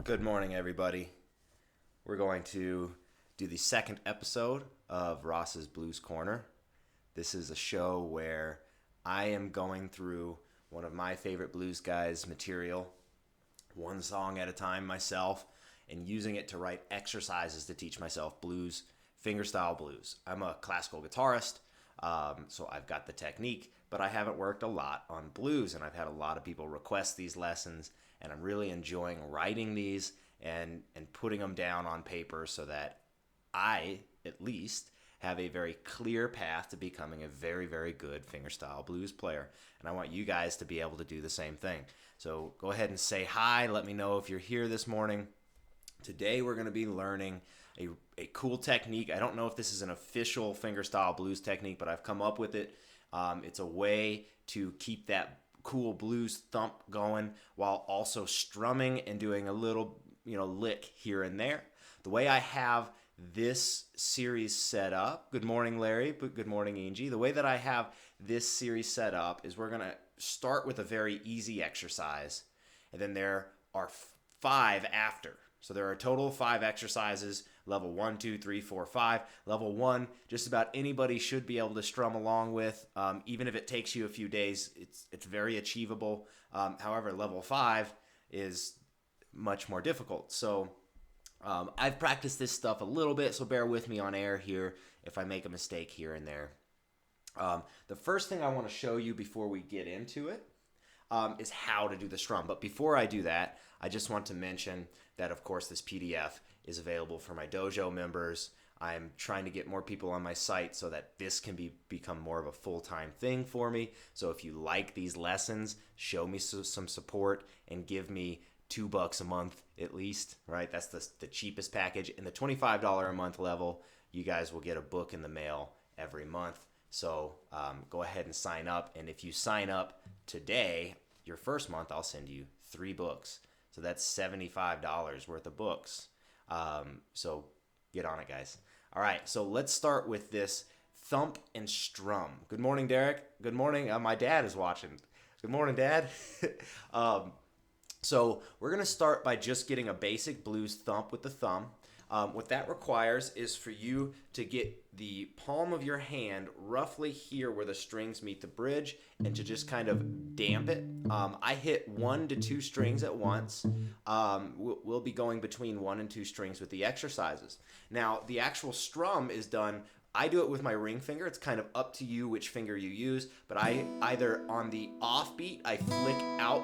Good morning, everybody. We're going to do the second episode of Ross's Blues Corner. This is a show where I am going through one of my favorite blues guys' material, one song at a time myself, and using it to write exercises to teach myself blues, fingerstyle blues. I'm a classical guitarist, so I've got the technique, but I haven't worked a lot on blues, and I've had a lot of people request these lessons, and I'm really enjoying writing these and putting them down on paper so that I, at least, have a very clear path to becoming a very, very good fingerstyle blues player. And I want you guys to be able to do the same thing. So go ahead and say hi. Let me know if you're here this morning. Today we're going to be learning a cool technique. I don't know if this is an official fingerstyle blues technique, but I've come up with it. It's a way to keep that cool blues thump going while also strumming and doing a little, lick here and there. The way I have this series set up, good morning, Larry, but good morning, Angie. The way that I have this series set up is we're going to start with a very easy exercise, and then there are 5 after. So there are a total of 5 exercises, level 1, 2, 3, 4, 5. Level 1, just about anybody should be able to strum along with. Even if it takes you a few days, it's very achievable. However, level 5 is much more difficult. So I've practiced this stuff a little bit, so bear with me on air here if I make a mistake here and there. The first thing I want to show you before we get into it is how to do the strum. But before I do that, I just want to mention that, of course, this PDF is available for my dojo members. I'm trying to get more people on my site so that this can become more of a full-time thing for me. So if you like these lessons, show me some support and give me $2 a month at least, right? That's the cheapest package. In the $25 a month level, you guys will get a book in the mail every month. So go ahead and sign up. And if you sign up today, your first month, I'll send you 3 books. So that's $75 worth of books. So get on it, guys. All right, so let's start with this thump and strum. Good morning, Derek. Good morning. My dad is watching. Good morning, Dad. So we're going to start by just getting a basic blues thump with the thumb. What that requires is for you to get the palm of your hand roughly here where the strings meet the bridge and to just kind of damp it. I hit 1 to 2 strings at once. We'll be going between 1 and 2 strings with the exercises. Now, the actual strum is done. I do it with my ring finger. It's kind of up to you which finger you use, but I either on the off beat, I flick out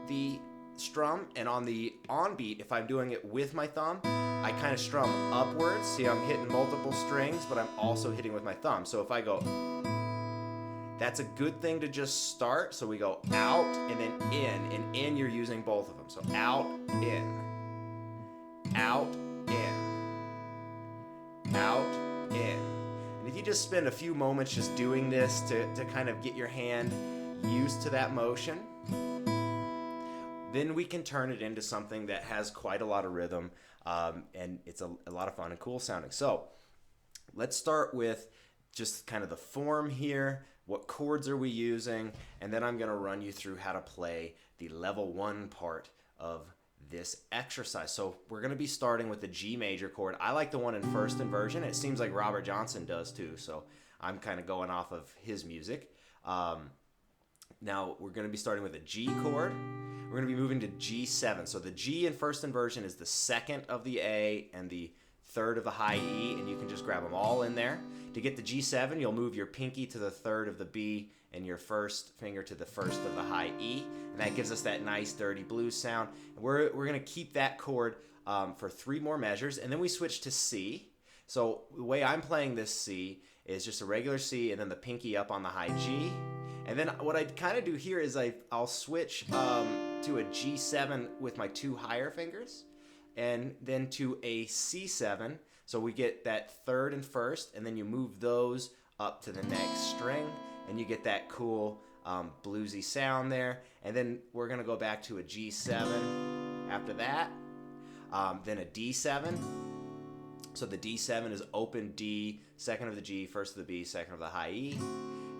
the strum, and on the on beat, if I'm doing it with my thumb, I kind of strum upwards. See, I'm hitting multiple strings, but I'm also hitting with my thumb. So if I go, that's a good thing to just start. So we go out and then in, and in you're using both of them. So out, in, out, in, out, in. And if you just spend a few moments just doing this to kind of get your hand used to that motion, then we can turn it into something that has quite a lot of rhythm, and it's a lot of fun and cool sounding. So let's start with just kind of the form here. What chords are we using? And then I'm going to run you through how to play the level 1 part of this exercise. So we're going to be starting with the G major chord. I like the one in first inversion. It seems like Robert Johnson does too, so I'm kind of going off of his music. Now we're going to be starting with a G chord. We're going to be moving to G7. So the G in first inversion is the second of the A and the third of the high E, and you can just grab them all in there. To get the G7, you'll move your pinky to the third of the B and your first finger to the first of the high E, and that gives us that nice dirty blues sound. And we're going to keep that chord for 3 more measures, and then we switch to C. So the way I'm playing this C is just a regular C and then the pinky up on the high G. And then what I kind of do here is I'll switch to a G7 with my 2 higher fingers, and then to a C7. So we get that third and first, and then you move those up to the next string, and you get that cool bluesy sound there. And then we're going to go back to a G7 after that, then a D7. So the D7 is open D, second of the G, first of the B, second of the high E,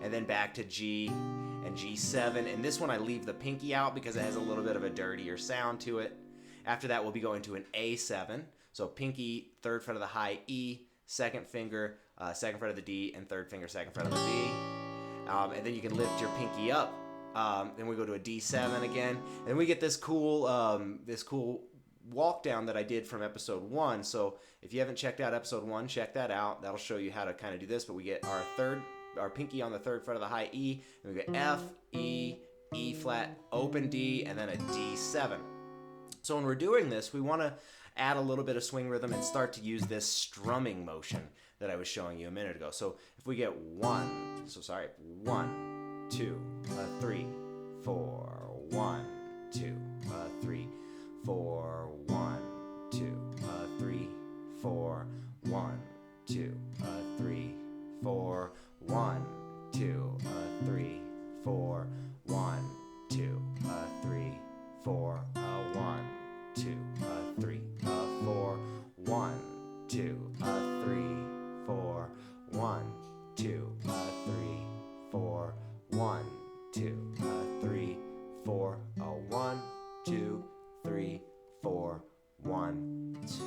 and then back to G and G7. And this one I leave the pinky out because it has a little bit of a dirtier sound to it. After that, we'll be going to an A7. So pinky, third fret of the high E, second finger, second fret of the D, and third finger, second fret of the B. And then you can lift your pinky up. Then we go to a D7 again. And we get this cool walk down that I did from episode 1. So if you haven't checked out episode 1, check that out. That'll show you how to kind of do this. But we get our pinky on the third fret of the high E, and we get F, E, E flat, open D, and then a D7. So when we're doing this, we want to add a little bit of swing rhythm and start to use this strumming motion that I was showing you a minute ago. So if we get 1, 2, 3, 4, 1, 2, 3, 4, 1, 2, 3, 4, 1, 2, 3, 4, 1, 2, 3, 4, 1, 2, 3, 4, 1, 2, 3, 4, 1, 2, 3, 4, 1, 2, 3, 4, 1, 2, 3, 4, 1, 2, 3, 4, 1, 2.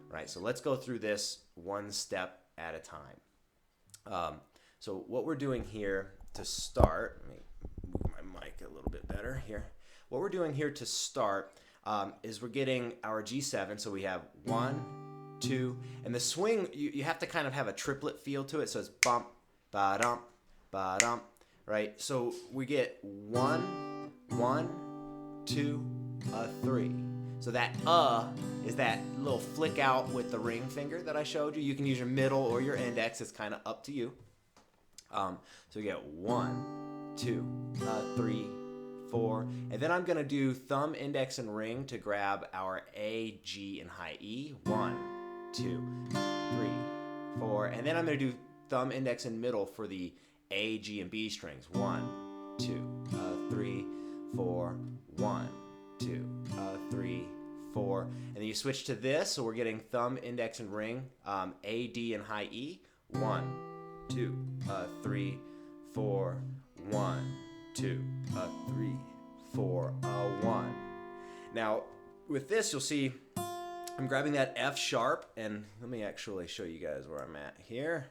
Right, so let's go through this one step at a time. So what we're doing here to start, let me move my mic a little bit better here. What we're doing here to start is we're getting our G7. So we have 1, 2, and the swing, you have to kind of have a triplet feel to it. So it's bump, ba-dump, ba-dump, right? So we get 1, 1, 2, 3. So that is that little flick out with the ring finger that I showed you. You can use your middle or your index. It's kind of up to you. So we get 1, 2, 3, 4. And then I'm going to do thumb, index, and ring to grab our A, G, and high E. 1, 2, 3, 4. And then I'm going to do thumb, index, and middle for the A, G, and B strings. 1, 2, 3, 4, 1, 2, 3, 4. And then you switch to this, so we're getting thumb, index, and ring, A, D, and high E. 1, 2, 3, 4, 1, 2, 3, 4, 1. Now, with this, you'll see I'm grabbing that F sharp, and let me actually show you guys where I'm at here.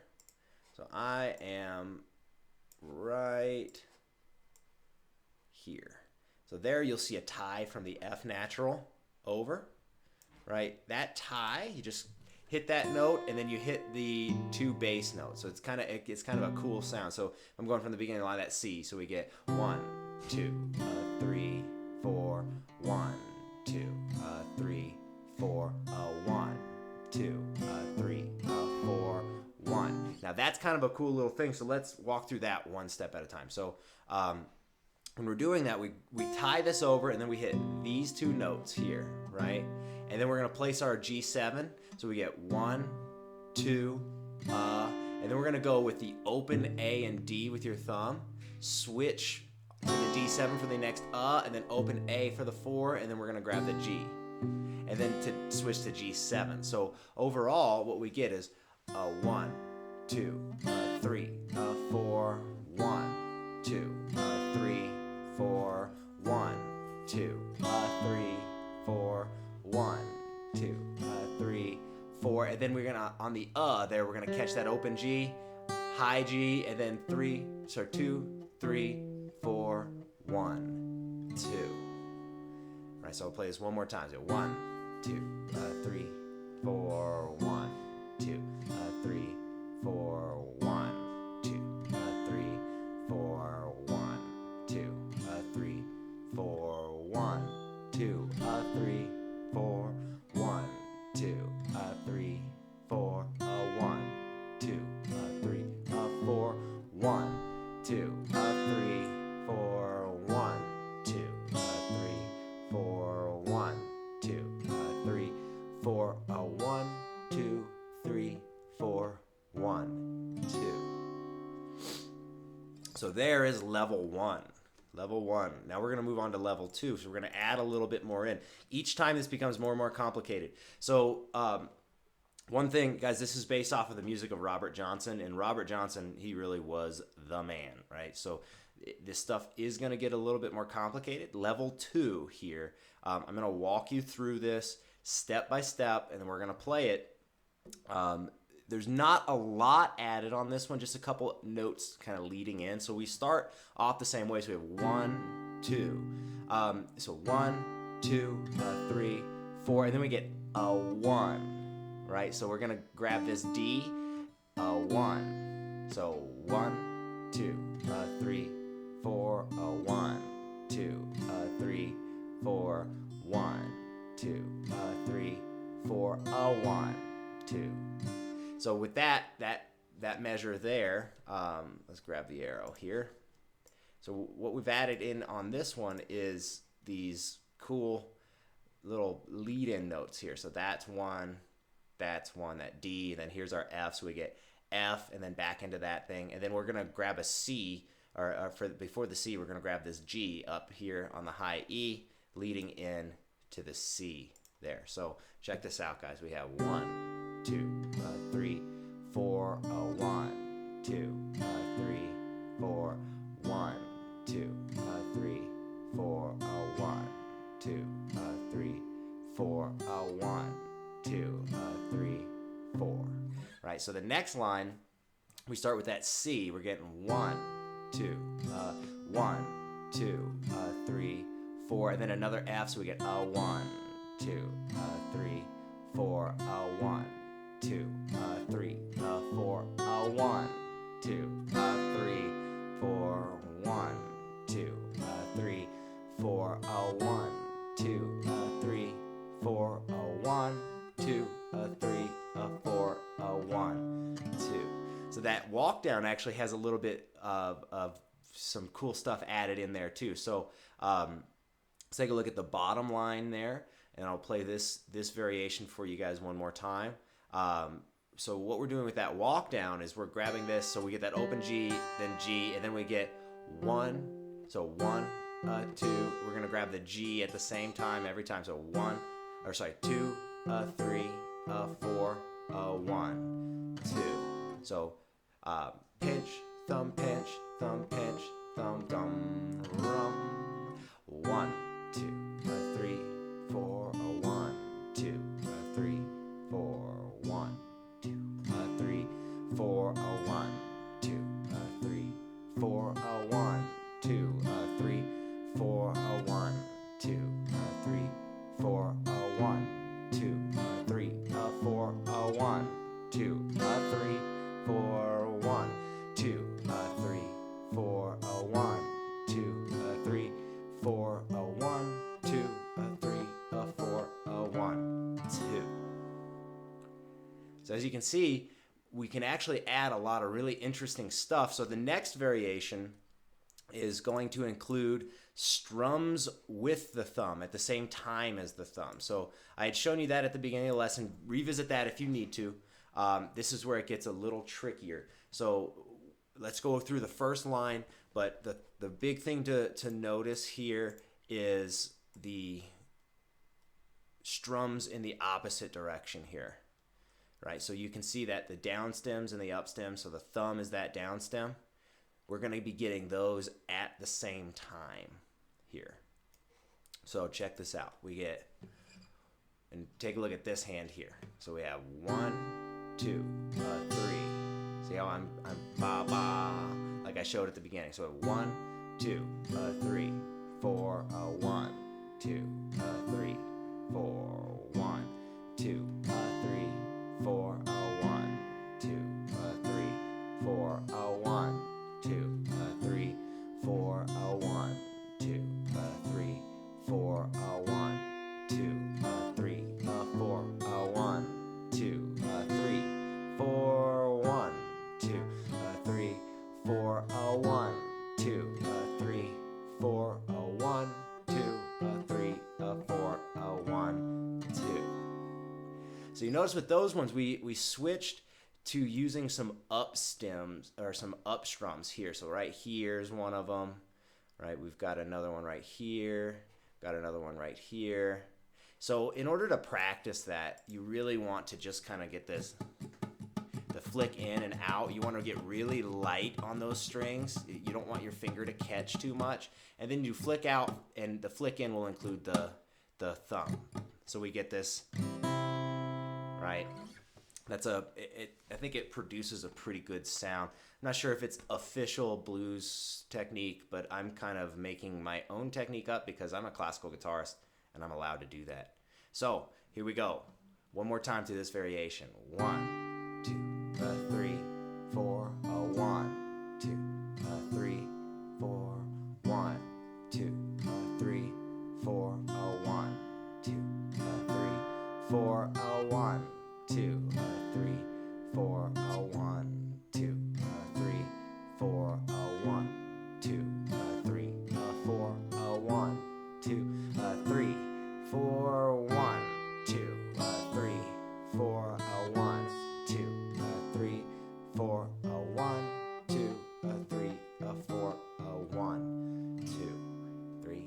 So I am right here. So there you'll see a tie from the F natural over, right? That tie, you just hit that note, and then you hit the 2 bass notes. So it's kind of a cool sound. So I'm going from the beginning of the line, that C. So we get 1, 2, 3, 4, 1, 2, 3, 4, 1, 2, 3, 4, 1. Now that's kind of a cool little thing. So let's walk through that one step at a time. So when we're doing that, we tie this over, and then we hit these 2 notes here, right? And then we're going to place our G7. So we get 1, 2, and then we're going to go with the open A and D with your thumb, switch to the D7 for the next and then open A for the 4, and then we're going to grab the G. And then to switch to G7. So overall, what we get is 1, 2, 3, 4, 1, 2, 3, 4, 1, 2, 3, 4, 1, 2, 3, 4, and then we're gonna on the there we're gonna catch that open G, high G, and then 2, 3, 4, 1, 2. All right, so I'll play this one more time. So 1, 2, 3, 4, 1, 2, 3, 4, 1, 2, 3, 4, 1, 2, 3, 4, 1, 2, 3, 4, 1, 2, 3, 4, 1, 2, 3, 4, 1, 2, 3, 4, 1, 2, 3, 4, 1, 2, 3, 4, 1, 2, 3, 4, 1, 2. So there is level 1. Level 1. Now we're going to move on to level 2. So we're going to add a little bit more in. Each time this becomes more and more complicated. So one thing, guys, this is based off of the music of Robert Johnson. And Robert Johnson, he really was the man, right? So This stuff is going to get a little bit more complicated. Level 2 here. I'm going to walk you through this step by step, and then we're going to play it. There's not a lot added on this one, just a couple notes kind of leading in. So we start off the same way. So we have 1, 2. So 1, 2, 3, 4, and then we get a 1, right? So we're going to grab this D, a 1. So 1, 2, 3, 4, 1, 2, 3, 4, 1, 2, 3, 4, 1, 2. So with that measure there, let's grab the arrow here. So what we've added in on this one is these cool little lead-in notes here. So that's one, that D, and then here's our F. So we get F, and then back into that thing, and then we're gonna grab a C, or before the C, we're gonna grab this G up here on the high E, leading in to the C there. So check this out, guys. We have 1, 2, 3, 4, 1, 2, 3, 4, 1, 2, 3, 4, 1, 2, 3, 4, 1, 2, 3, 4. Right. So the next line, we start with that C. We're getting 1, 2, 1, 2, 3, 4, and then another F. So we get a 1, 2, 3, 4, 1, 2, 3, 4, 1, 2, 3, 4, 1, 2, 3, 4, 1, 2, 3, 4, 1, 2, 3, 4, 1, 2. So that walk down actually has a little bit of some cool stuff added in there too. So let's take a look at the bottom line there, and I'll play this variation for you guys one more time. So what we're doing with that walk down is we're grabbing this, so we get that open G, then G, and then we get 1. So 1, 2. We're gonna grab the G at the same time every time. So 2, 3, 4, 1, 2. So pinch, thumb, pinch, thumb, pinch, thumb, dum, rum. 1, 2, 3, 4, 1, 2, 3, 4, 1, 2, 3, 4, 1, 2, 3, 4, 1, 2, 3, 4, 1, 2, 3, 4, 1, 2, 3, 4, 1, 2, 3, 4, 1, 2, 3, 4, 1, 2, 3, 4, 1, 2, 3, 4, 1, 2. So as you can see, we can actually add a lot of really interesting stuff. So the next variation is going to include strums with the thumb at the same time as the thumb. So I had shown you that at the beginning of the lesson. Revisit that if you need to. This is where it gets a little trickier. So let's go through the first line, but the big thing to notice here is the strums in the opposite direction here. Right, so you can see that the down stems and the up stems, so the thumb is that down stem. We're going to be getting those at the same time here. So check this out. We get, and take a look at this hand here. So we have 1, 2, 3. See how I'm ba ba, like I showed at the beginning. So 1, 2, 3, 4, 1, 2, 3, 4, 1, 2, 3, 4, 1, 2, 3, 4, 1, 2, 3, 4, 1, 2, 3, 4, 1, 2, 3, 4, 1, 2, 3, 4, 1, 2, 3, 4, 1, 2, 3, 4, 1, 2, 3, 4, 1, 2. So you notice with those ones, we switched to using some up stems or some up strums here. So right here's one of them, right? We've got another one right here, got another one right here. So in order to practice that, you really want to just kind of get the flick in and out. You want to get really light on those strings. You don't want your finger to catch too much. And then you flick out, and the flick in will include the thumb. So we get this, right? I think it produces a pretty good sound. I'm not sure if it's official blues technique, but I'm kind of making my own technique up because I'm a classical guitarist and I'm allowed to do that. So here we go. One more time through this variation. 1, 2, 3, 4, 1, 2, 3, 4, 1, 2, 3, 4, 1, 2, 3, 4, 1, 2, 3, 4, 1, 2, 3, 4, 1, 2, 3, 4, 1, 2, 3, 4, 1, 2, 3, 4, 1, 2, 3, 4, 1, 2, 3, 4, 1, 2, 3,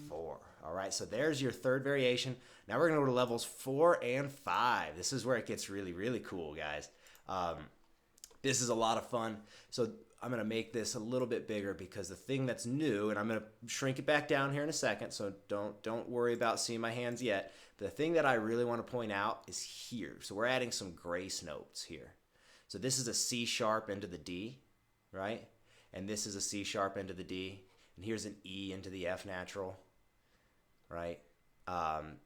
4. All right, so there's your third variation. Now we're gonna go to levels 4 and 5. This is where it gets really, really cool, guys. This is a lot of fun. So I'm gonna make this a little bit bigger because the thing that's new, and I'm gonna shrink it back down here in a second, so don't worry about seeing my hands yet. The thing that I really want to point out is here. So we're adding some grace notes here. So this is a C sharp into the D, right? And this is a C sharp into the D. And here's an E into the F natural, right?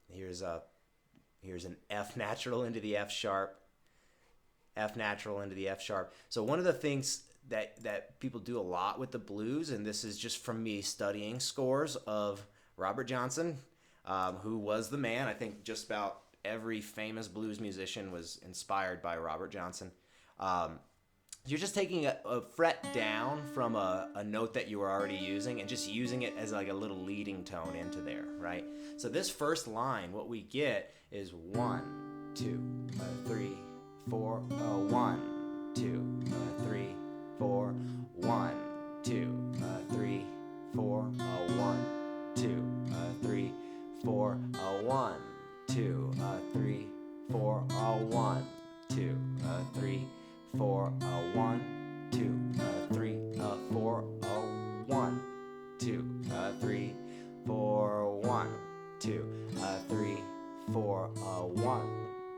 Here's an F natural into the F sharp, F natural into the F sharp. So one of the things that people do a lot with the blues, and this is just from me studying scores of Robert Johnson, who was the man. I think just about every famous blues musician was inspired by Robert Johnson. You're just taking a fret down from a note that you were already using and just using it as like a little leading tone into there, right? So this first line, what we get is 1, 2, 3, 4, 1, 2, 3, 4, 1, 2, 3, 4, 1, 2, 3, 4, 1, 2, 3, 4, 1, 2, 3, 4, 1, 2, 3, 4, 1, 2, 3, 4, 1, 2, 3, 4, 1,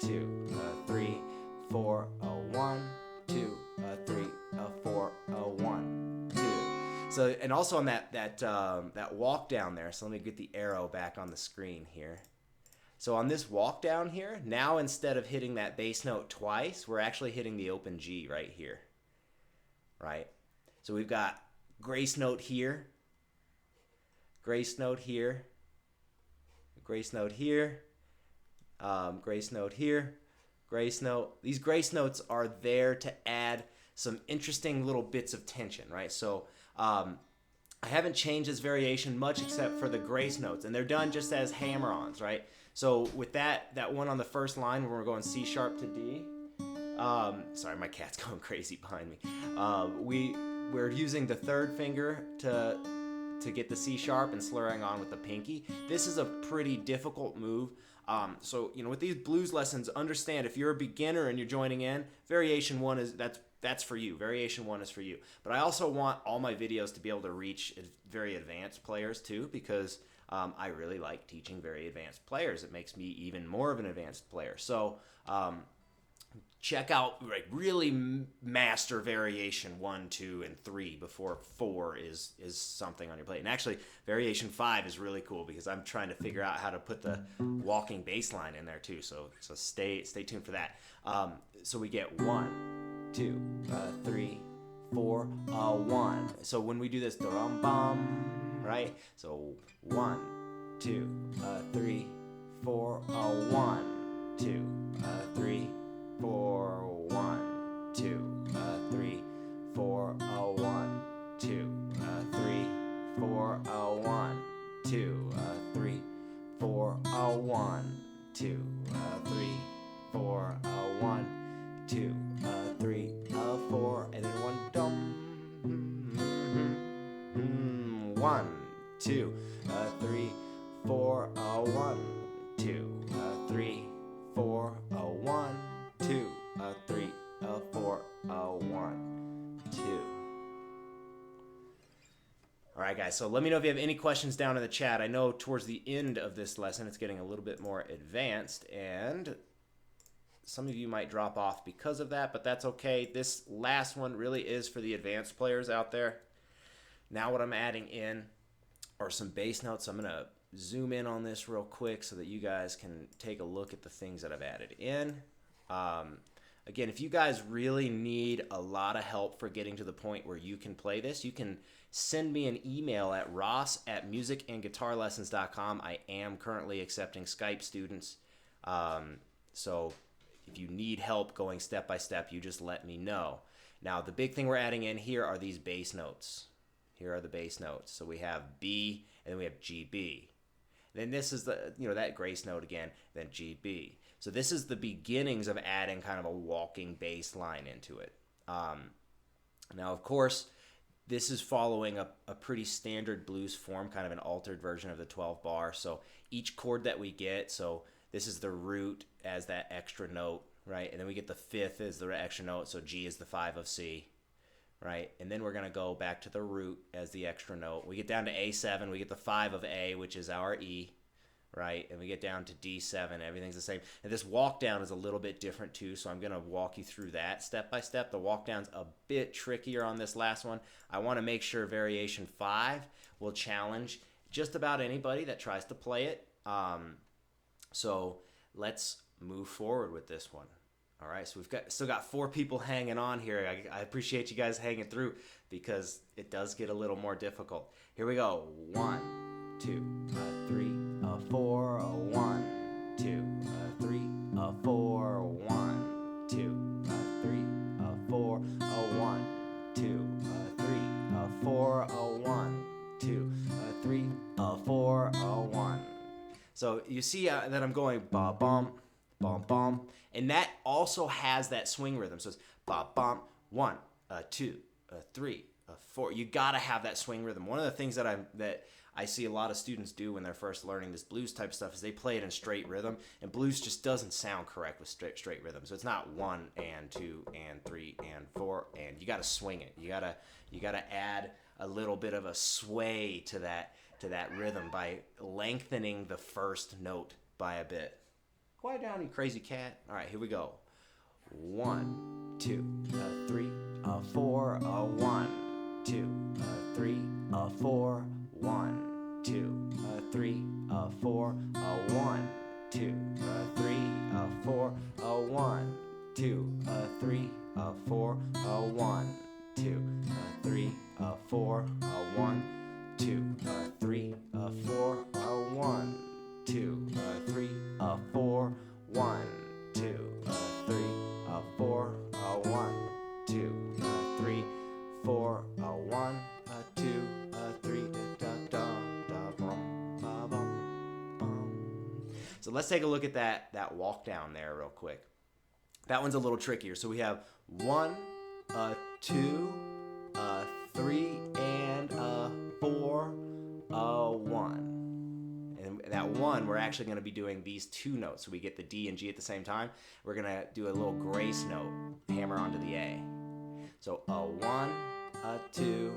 2, 3, 4, 1, 2, 3, 4, 1, 2. So, and also on that walk down there. So let me get the arrow back on the screen here. So on this walk down here, now instead of hitting that bass note twice, we're actually hitting the open G right here, right? So we've got grace note here, grace note here, grace note here, grace note here, grace note. These grace notes are there to add some interesting little bits of tension, right? So I haven't changed this variation much except for the grace notes, and they're done just as hammer-ons, right? So with that one on the first line where we're going C sharp to D, sorry, my cat's going crazy behind me. We're using the third finger to get the C sharp and slurring on with the pinky. This is a pretty difficult move. So with these blues lessons, understand if you're a beginner and you're joining in, variation 1 is that's for you. Variation 1 is for you. But I also want all my videos to be able to reach very advanced players too, because I really like teaching very advanced players. It makes me even more of an advanced player. So check out, really master variation 1, 2, and 3 before 4 is something on your plate. And actually, variation 5 is really cool because I'm trying to figure out how to put the walking bass line in there too. So stay tuned for that. So we get 1, 2, 3, 4, 1. So when we do this, drum bum, right? So 1, 2, 3, 4, 1, 2, 3, 4, 1, 2, 3, 4, 1, 2, 3, 4, 1, 2, 3, 4, 1, 2, 3, 4, 1, 2, 3, 4, and then 1 dum. 1, 2, 3, 4, 1, 2, 3, 4, 1, 2, 3, 4, right, guys, so let me know if you have any questions down in the chat. I know towards the end of this lesson, it's getting a little bit more advanced, and some of you might drop off because of that, but that's okay. This last one really is for the advanced players out there. Now what I'm adding in are some bass notes. I'm going to zoom in on this real quick so that you guys can take a look at the things that I've added in. Again, if you guys really need a lot of help for getting to the point where you can play this, you can send me an email at ross@musicandguitarlessons.com. I am currently accepting Skype students. So if you need help going step by step, you just let me know. Now, the big thing we're adding in here are these bass notes. Here are the bass notes. So we have B, and then we have GB. Then this is the, that grace note again, then GB. So this is the beginnings of adding kind of a walking bass line into it. Now, of course, this is following a pretty standard blues form, kind of an altered version of the 12 bar. So each chord that we get, so this is the root as that extra note, right? And then we get the fifth as the extra note, so G is the 5 of C, right? And then we're going to go back to the root as the extra note. We get down to A7, we get the 5 of A, which is our E, right? And we get down to D7, everything's the same. And this walk down is a little bit different too, so I'm going to walk you through that step by step. The walk down's a bit trickier on this last one. I want to make sure variation 5 will challenge just about anybody that tries to play it. So let's move forward with this one. All right, so we've still got 4 people hanging on here. I appreciate you guys hanging through because it does get a little more difficult. Here we go. 1, 2, 3, 4, 1, 2, 3, 4, 1, 2, 3, 4, 1, 2, 3, 4, 1, 2, 3, 4, 1. So you see that I'm going ba-bum, bum-bum, and that also has that swing rhythm. So it's ba-bum, 1, 2, 3, 4. You gotta have that swing rhythm. One of the things that I see a lot of students do when they're first learning this blues type stuff is they play it in straight rhythm, and blues just doesn't sound correct with straight rhythm. So it's not 1 and 2 and 3 and 4, and you gotta swing it. You gotta add a little bit of a sway to that rhythm by lengthening the first note by a bit. Quiet down, you crazy cat. All right, here we go. 1, 2, 3, 4, 1, 2, 3, 4, 1, 2, 3, 4, 1, 2, 3, 4, 1, 2, 3, 4, 1, 2, 3, 4, 1, 2, 3, 4, 1, 2, 3, 4, 1, 2, 3, 4, 1, 2, 3, 4, 1, 2, 3, da da da bum ba bum bum. So let's take a look at that walk down there real quick. That one's a little trickier. So we have 1, 2, 3, and 4, 1. And that 1, we're actually going to be doing these 2 notes. So we get the D and G at the same time. We're going to do a little grace note, hammer onto the A. So 1, 2,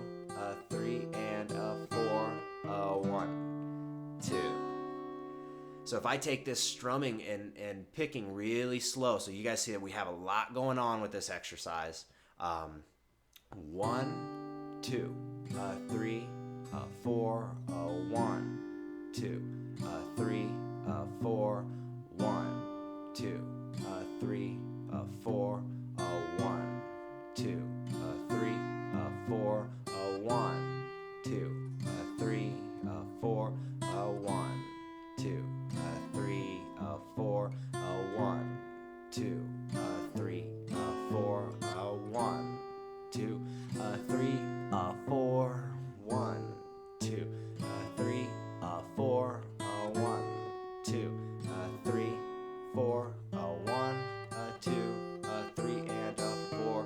3, and 4, 1, 2. So if I take this strumming and picking really slow, so you guys see that we have a lot going on with this exercise. 1, 2, 3, 4, 1, 2, 3, 4, 1, 2, 3, 4, 1, 2, 3, 4, 1, 2, 3, 4, 1, 2, 3, 4, 1, 2, 3, 4, 1, 2, 3, 4, 1, 2, 3, 4, 1, 2, 3, 4, 1, 2, 3, and 4,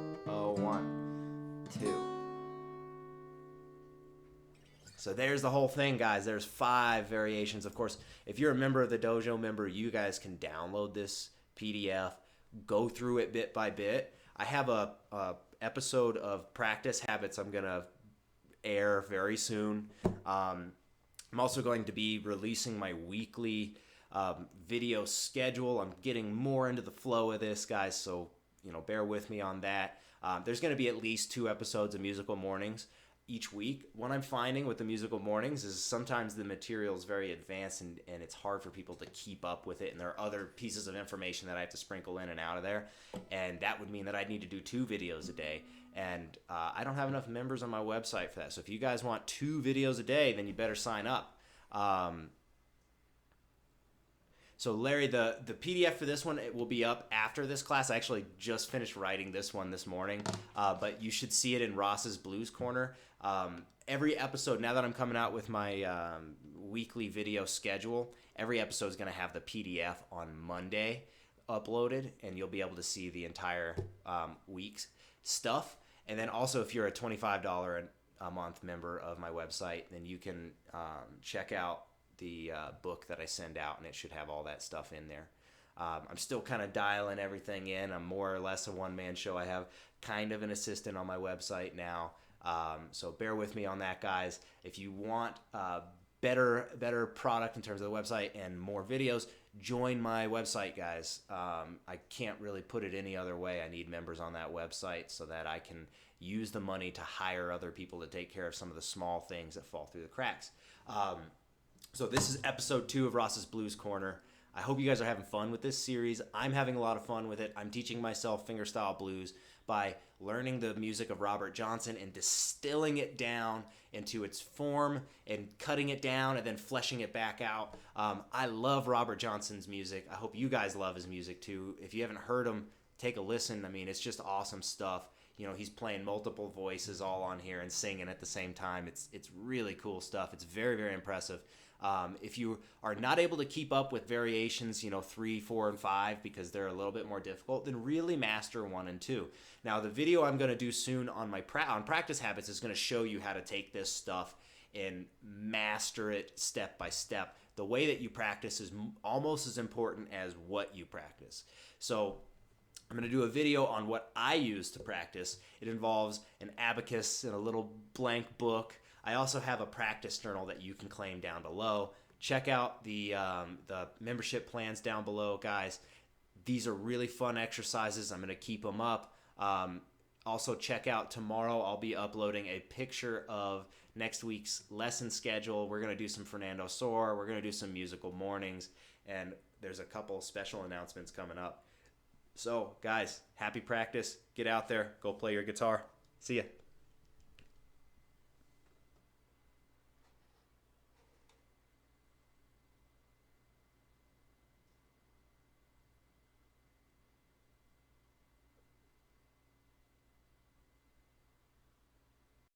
1, 2. So there's the whole thing, guys. There's 5 variations. Of course, if you're a member of the dojo member, you guys can download this PDF, go through it bit by bit. I have a episode of Practice Habits I'm going to air very soon. I'm also going to be releasing my weekly video schedule. I'm getting more into the flow of this, guys, so bear with me on that. There's going to be at least 2 episodes of Musical Mornings each week. What I'm finding with the Musical Mornings is sometimes the material is very advanced and it's hard for people to keep up with it, and there are other pieces of information that I have to sprinkle in and out of there, and that would mean that I'd need to do 2 videos a day, and I don't have enough members on my website for that. So if you guys want 2 videos a day, then you better sign up. So Larry, the PDF for this one, it will be up after this class. I actually just finished writing this one this morning, but you should see it in Ross's Blues Corner. Every episode, now that I'm coming out with my weekly video schedule, every episode is going to have the PDF on Monday uploaded, and you'll be able to see the entire week's stuff. And then also, if you're a $25 a month member of my website, then you can check out the book that I send out, and it should have all that stuff in there. I'm still kind of dialing everything in. I'm more or less a one-man show. I have kind of an assistant on my website now, so bear with me on that, guys. If you want better product in terms of the website and more videos, join my website, guys. I can't really put it any other way. I need members on that website so that I can use the money to hire other people to take care of some of the small things that fall through the cracks. So this is episode 2 of Ross's Blues Corner. I hope you guys are having fun with this series. I'm having a lot of fun with it. I'm teaching myself fingerstyle blues by learning the music of Robert Johnson and distilling it down into its form and cutting it down and then fleshing it back out. I love Robert Johnson's music. I hope you guys love his music too. If you haven't heard him, take a listen. I mean, it's just awesome stuff. He's playing multiple voices all on here and singing at the same time. It's really cool stuff. It's very, very impressive. If you are not able to keep up with variations, 3, 4, and 5 because they're a little bit more difficult, then really master 1 and 2. Now, the video I'm going to do soon on my on practice habits is going to show you how to take this stuff and master it step by step. The way that you practice is almost as important as what you practice. So I'm going to do a video on what I use to practice. It involves an abacus and a little blank book. I also have a practice journal that you can claim down below. Check out the membership plans down below, guys. These are really fun exercises. I'm going to keep them up. Also, check out tomorrow. I'll be uploading a picture of next week's lesson schedule. We're going to do some Fernando Sor. We're going to do some musical mornings. And there's a couple special announcements coming up. So, guys, happy practice. Get out there. Go play your guitar. See ya.